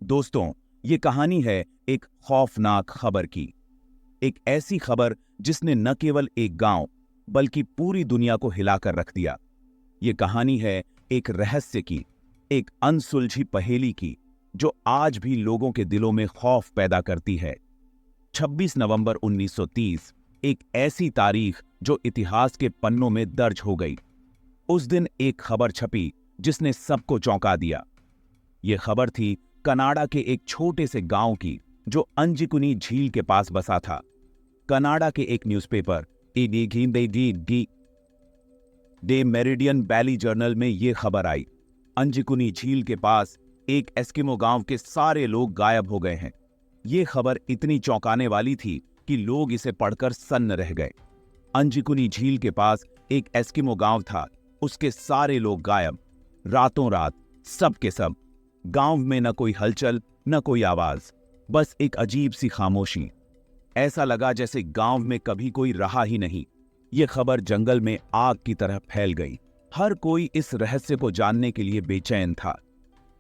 दोस्तों, ये कहानी है एक खौफनाक खबर की। एक ऐसी खबर जिसने न केवल एक गांव बल्कि पूरी दुनिया को हिलाकर रख दिया। ये कहानी है एक रहस्य की, एक अनसुलझी पहेली की, जो आज भी लोगों के दिलों में खौफ पैदा करती है। 26 नवंबर 1930, एक ऐसी तारीख जो इतिहास के पन्नों में दर्ज हो गई। उस दिन एक खबर छपी जिसने सबको चौंका दिया। ये खबर थी कनाडा के एक छोटे से गांव की, जो अंजिकुनी झील के पास बसा था। कनाडा के एक newspaper day meridian valley journal में यह खबर आई, अंजिकुनी झील के पास एक एस्किमो गांव के सारे लोग गायब हो गए हैं। ये खबर इतनी चौंकाने वाली थी कि लोग इसे पढ़कर सन्न रह गए। अंजिकुनी झील के पास एक एस्किमो गांव था, उसके सारे लोग गायब, रातों रात, सब के सब। गांव में न कोई हलचल, न कोई आवाज, बस एक अजीब सी खामोशी। ऐसा लगा जैसे गांव में कभी कोई रहा ही नहीं। यह खबर जंगल में आग की तरह फैल गई। हर कोई इस रहस्य को जानने के लिए बेचैन था।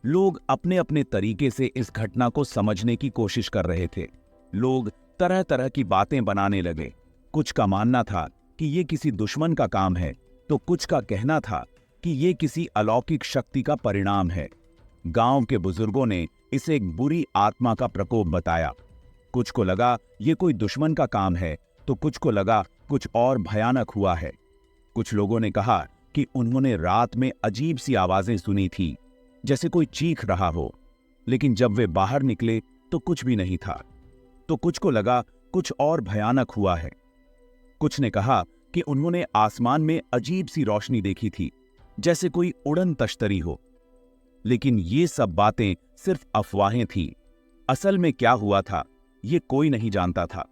लोग अपने अपने तरीके से इस घटना को समझने की कोशिश कर रहे थे। लोग तरह तरह की बातें बनाने लगे। कुछ का मानना था कि यह किसी दुश्मन का काम है, तो कुछ का कहना था कि यह किसी अलौकिक शक्ति का परिणाम है। गांव के बुजुर्गों ने इसे एक बुरी आत्मा का प्रकोप बताया। कुछ को लगा ये कोई दुश्मन का काम है, तो कुछ को लगा कुछ और भयानक हुआ है। कुछ लोगों ने कहा कि उन्होंने रात में अजीब सी आवाजें सुनी थी, जैसे कोई चीख रहा हो, लेकिन जब वे बाहर निकले तो कुछ भी नहीं था। तो कुछ को लगा कुछ और भयानक हुआ है। कुछ ने कहा कि उन्होंने आसमान में अजीब सी रोशनी देखी थी, जैसे कोई उड़न तश्तरी हो। लेकिन ये सब बातें सिर्फ अफवाहें थीं। असल में क्या हुआ था, ये कोई नहीं जानता था।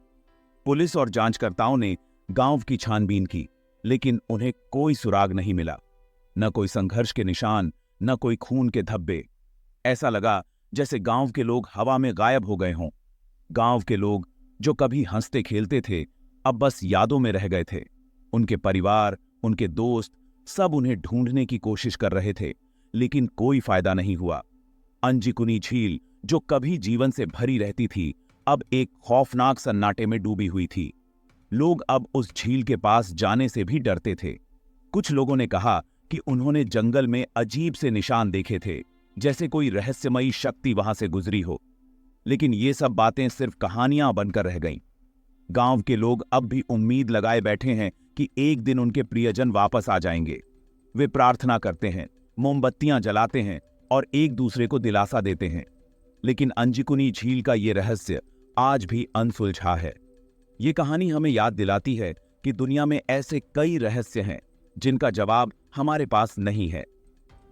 पुलिस और जांचकर्ताओं ने गांव की छानबीन की, लेकिन उन्हें कोई सुराग नहीं मिला। न कोई संघर्ष के निशान, न कोई खून के धब्बे। ऐसा लगा जैसे गांव के लोग हवा में गायब हो गए हों। गांव के लोग जो कभी हंसते खेलते थे, अब बस यादों में रह गए थे। उनके परिवार, उनके दोस्त, सब उन्हें ढूंढने की कोशिश कर रहे थे, लेकिन कोई फायदा नहीं हुआ। अंजिकुनी झील, जो कभी जीवन से भरी रहती थी, अब एक खौफनाक सन्नाटे में डूबी हुई थी। लोग अब उस झील के पास जाने से भी डरते थे। कुछ लोगों ने कहा कि उन्होंने जंगल में अजीब से निशान देखे थे, जैसे कोई रहस्यमयी शक्ति वहां से गुजरी हो। लेकिन ये सब बातें सिर्फ कहानियां बनकर रह गईं। गांव के लोग अब भी उम्मीद लगाए बैठे हैं कि एक दिन उनके प्रियजन वापस आ जाएंगे। वे प्रार्थना करते हैं, मोमबत्तियां जलाते हैं और एक दूसरे को दिलासा देते हैं। लेकिन अंजिकुनी झील का ये रहस्य आज भी अनसुलझा है। ये कहानी हमें याद दिलाती है कि दुनिया में ऐसे कई रहस्य हैं जिनका जवाब हमारे पास नहीं है,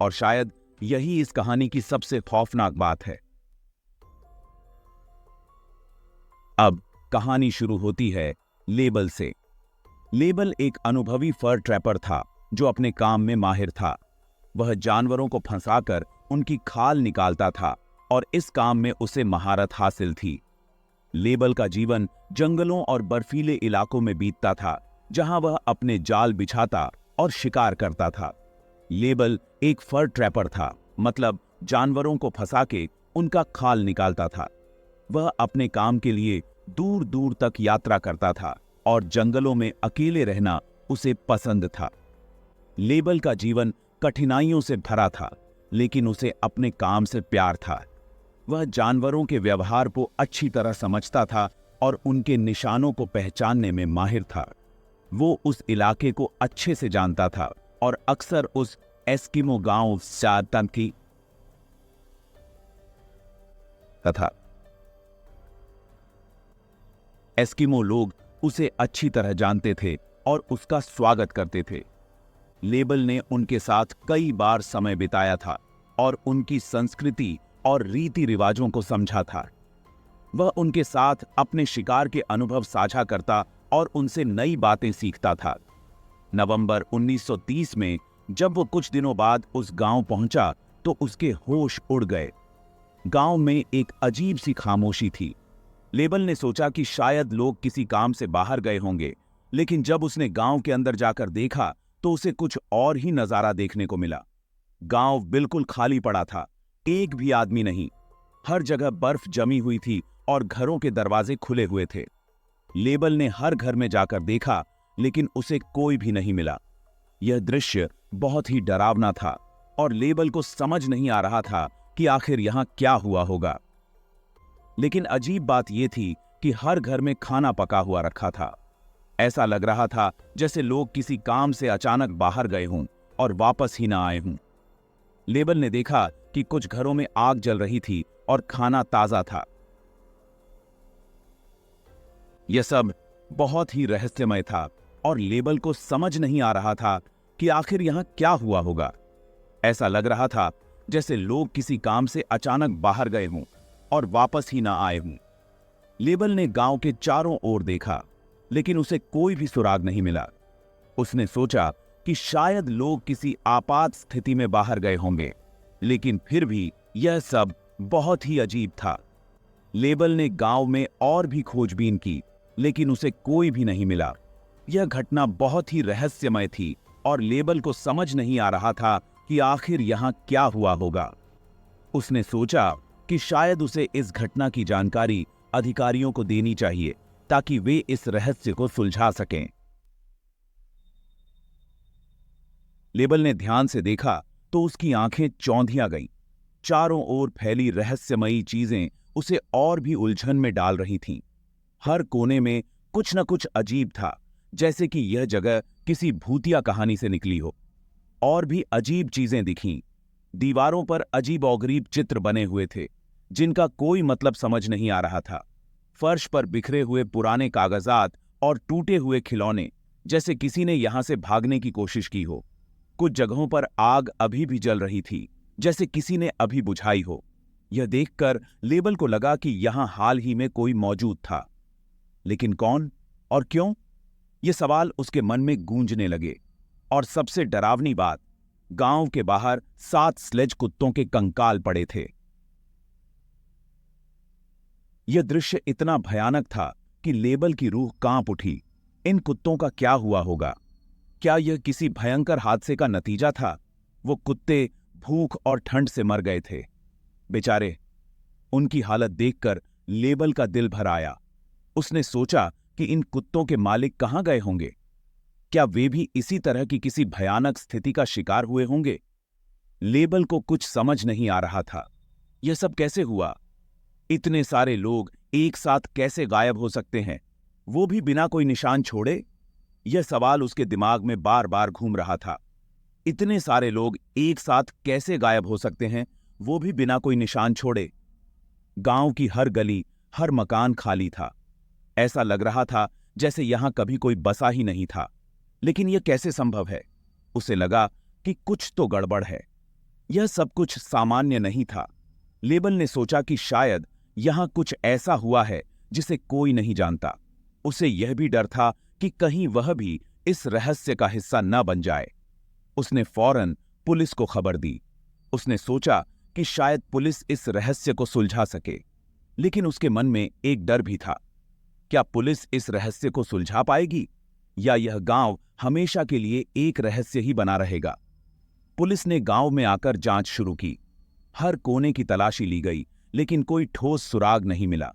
और शायद यही इस कहानी की सबसे खौफनाक बात है। अब कहानी शुरू होती है लेबल से। लेबल एक अनुभवी फर ट्रैपर था जो अपने काम में माहिर था। वह जानवरों को फंसाकर उनकी खाल निकालता था और इस काम में उसे महारत हासिल थी। लेबल का जीवन जंगलों और बर्फीले इलाकों में बीतता था, जहां वह अपने जाल बिछाता और शिकार करता था। लेबल एक फर ट्रैपर था, मतलब जानवरों को फंसा के उनका खाल निकालता था। वह अपने काम के लिए दूर दूर तक यात्रा करता था और जंगलों में अकेले रहना उसे पसंद था। लेबल का जीवन कठिनाइयों से भरा था, लेकिन उसे अपने काम से प्यार था। वह जानवरों के व्यवहार को अच्छी तरह समझता था और उनके निशानों को पहचानने में माहिर था। वो उस इलाके को अच्छे से जानता था और अक्सर उस एस्किमो गांव की तथा एस्किमो लोग उसे अच्छी तरह जानते थे और उसका स्वागत करते थे। लेबल ने उनके साथ कई बार समय बिताया था और उनकी संस्कृति और रीति रिवाजों को समझा था। वह उनके साथ अपने शिकार के अनुभव साझा करता और उनसे नई बातें सीखता था। नवंबर 1930 में जब वो कुछ दिनों बाद उस गांव पहुंचा तो उसके होश उड़ गए। गांव में एक अजीब सी खामोशी थी। लेबल ने सोचा कि शायद लोग किसी काम से बाहर गए होंगे, लेकिन जब उसने गांव के अंदर जाकर देखा तो उसे कुछ और ही नजारा देखने को मिला। गांव बिल्कुल खाली पड़ा था, एक भी आदमी नहीं। हर जगह बर्फ जमी हुई थी और घरों के दरवाजे खुले हुए थे। लेबल ने हर घर में जाकर देखा, लेकिन उसे कोई भी नहीं मिला। यह दृश्य बहुत ही डरावना था और लेबल को समझ नहीं आ रहा था कि आखिर यहां क्या हुआ होगा। लेकिन अजीब बात यह थी कि हर घर में खाना पका हुआ रखा था। ऐसा लग रहा था जैसे लोग किसी काम से अचानक बाहर गए हों और वापस ही ना आए हों। लेबल ने देखा कि कुछ घरों में आग जल रही थी और खाना ताजा था। यह सब बहुत ही रहस्यमय था और लेबल को समझ नहीं आ रहा था कि आखिर यहां क्या हुआ होगा। ऐसा लग रहा था जैसे लोग किसी काम से अचानक बाहर गए हों और वापस ही ना आए हों। लेबल ने गांव के चारों ओर देखा, लेकिन उसे कोई भी सुराग नहीं मिला। उसने सोचा कि शायद लोग किसी आपात स्थिति में बाहर गए होंगे, लेकिन फिर भी यह सब बहुत ही अजीब था। लेबल ने गांव में और भी खोजबीन की, लेकिन उसे कोई भी नहीं मिला। यह घटना बहुत ही रहस्यमय थी और लेबल को समझ नहीं आ रहा था कि आखिर यहां क्या हुआ होगा। उसने सोचा कि शायद उसे इस घटना की जानकारी अधिकारियों को देनी चाहिए ताकि वे इस रहस्य को सुलझा सकें। लेबल ने ध्यान से देखा तो उसकी आंखें चौंधिया गईं। चारों ओर फैली रहस्यमयी चीजें उसे और भी उलझन में डाल रही थीं। हर कोने में कुछ न कुछ अजीब था, जैसे कि यह जगह किसी भूतिया कहानी से निकली हो। और भी अजीब चीजें दिखीं। दीवारों पर अजीबोगरीब चित्र बने हुए थे, जिनका कोई मतलब समझ नहीं आ रहा था। फर्श पर बिखरे हुए पुराने कागजात और टूटे हुए खिलौने, जैसे किसी ने यहां से भागने की कोशिश की हो। कुछ जगहों पर आग अभी भी जल रही थी, जैसे किसी ने अभी बुझाई हो। यह देखकर लेबल को लगा कि यहां हाल ही में कोई मौजूद था, लेकिन कौन और क्यों? ये सवाल उसके मन में गूंजने लगे। और सबसे डरावनी बात, गांव के बाहर 7 स्लेज कुत्तों के कंकाल पड़े थे। यह दृश्य इतना भयानक था कि लेबल की रूह कांप उठी। इन कुत्तों का क्या हुआ होगा? क्या यह किसी भयंकर हादसे का नतीजा था? वो कुत्ते भूख और ठंड से मर गए थे। बेचारे, उनकी हालत देखकर लेबल का दिल भर आया। उसने सोचा कि इन कुत्तों के मालिक कहां गए होंगे? क्या वे भी इसी तरह की किसी भयानक स्थिति का शिकार हुए होंगे? लेबल को कुछ समझ नहीं आ रहा था। यह सब कैसे हुआ? इतने सारे लोग एक साथ कैसे गायब हो सकते हैं, वो भी बिना कोई निशान छोड़े? यह सवाल उसके दिमाग में बार बार घूम रहा था। इतने सारे लोग एक साथ कैसे गायब हो सकते हैं, वो भी बिना कोई निशान छोड़े? गांव की हर गली, हर मकान खाली था। ऐसा लग रहा था जैसे यहां कभी कोई बसा ही नहीं था। लेकिन यह कैसे संभव है? उसे लगा कि कुछ तो गड़बड़ है। यह सब कुछ सामान्य नहीं था। लेबल ने सोचा कि शायद यहां कुछ ऐसा हुआ है जिसे कोई नहीं जानता। उसे यह भी डर था कि कहीं वह भी इस रहस्य का हिस्सा न बन जाए। उसने फौरन पुलिस को खबर दी। उसने सोचा कि शायद पुलिस इस रहस्य को सुलझा सके। लेकिन उसके मन में एक डर भी था। क्या पुलिस इस रहस्य को सुलझा पाएगी, या यह गांव हमेशा के लिए एक रहस्य ही बना रहेगा? पुलिस ने गांव में आकर जांच शुरू की। हर कोने की तलाशी ली गई, लेकिन कोई ठोस सुराग नहीं मिला।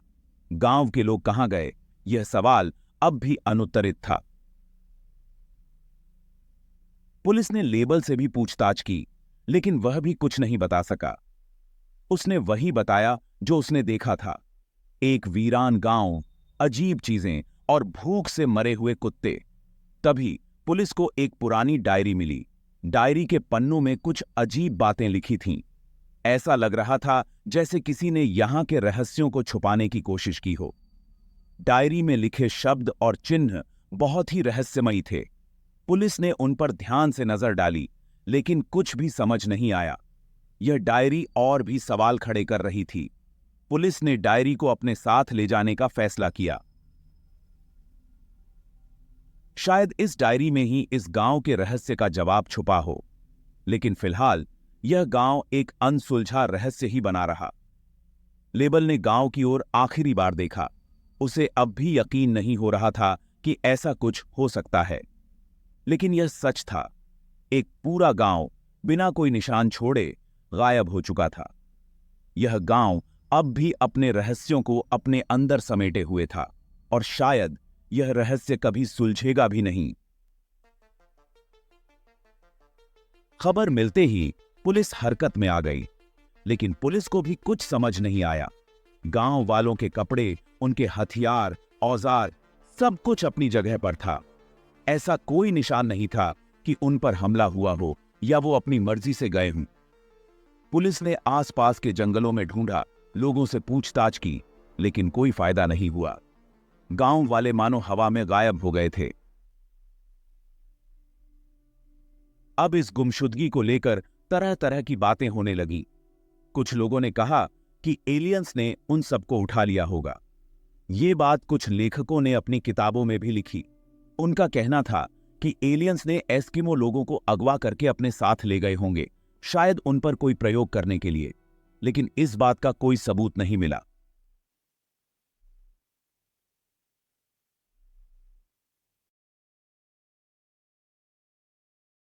गांव के लोग कहां गए, यह सवाल अब भी अनुत्तरित था। पुलिस ने लेबल से भी पूछताछ की, लेकिन वह भी कुछ नहीं बता सका। उसने वही बताया जो उसने देखा था। एक वीरान गांव, अजीब चीजें और भूख से मरे हुए कुत्ते। तभी पुलिस को एक पुरानी डायरी मिली। डायरी के पन्नों में कुछ अजीब बातें लिखी थीं। ऐसा लग रहा था जैसे किसी ने यहां के रहस्यों को छुपाने की कोशिश की हो। डायरी में लिखे शब्द और चिन्ह बहुत ही रहस्यमयी थे। पुलिस ने उन पर ध्यान से नजर डाली, लेकिन कुछ भी समझ नहीं आया। यह डायरी और भी सवाल खड़े कर रही थी। पुलिस ने डायरी को अपने साथ ले जाने का फैसला किया। शायद इस डायरी में ही इस गांव के रहस्य का जवाब छुपा हो। लेकिन फिलहाल यह गांव एक अनसुलझा रहस्य ही बना रहा। लेबल ने गांव की ओर आखिरी बार देखा। उसे अब भी यकीन नहीं हो रहा था कि ऐसा कुछ हो सकता है। लेकिन यह सच था। एक पूरा गांव बिना कोई निशान छोड़े गायब हो चुका था। यह गांव अब भी अपने रहस्यों को अपने अंदर समेटे हुए था और शायद यह रहस्य कभी सुलझेगा भी नहीं। खबर मिलते ही पुलिस हरकत में आ गई, लेकिन पुलिस को भी कुछ समझ नहीं आया। गांव वालों के कपड़े, उनके हथियार, औजार, सब कुछ अपनी जगह पर था। ऐसा कोई निशान नहीं था कि उन पर हमला हुआ हो या वो अपनी मर्जी से गए हों। पुलिस ने आसपास के जंगलों में ढूंढा, लोगों से पूछताछ की, लेकिन कोई फायदा नहीं हुआ। गांव वाले मानो हवा में गायब हो गए थे। अब इस गुमशुदगी को लेकर तरह तरह की बातें होने लगी। कुछ लोगों ने कहा कि एलियंस ने उन सबको उठा लिया होगा। ये बात कुछ लेखकों ने अपनी किताबों में भी लिखी। उनका कहना था कि एलियंस ने एस्किमो लोगों को अगवा करके अपने साथ ले गए होंगे, शायद उन पर कोई प्रयोग करने के लिए, लेकिन इस बात का कोई सबूत नहीं मिला।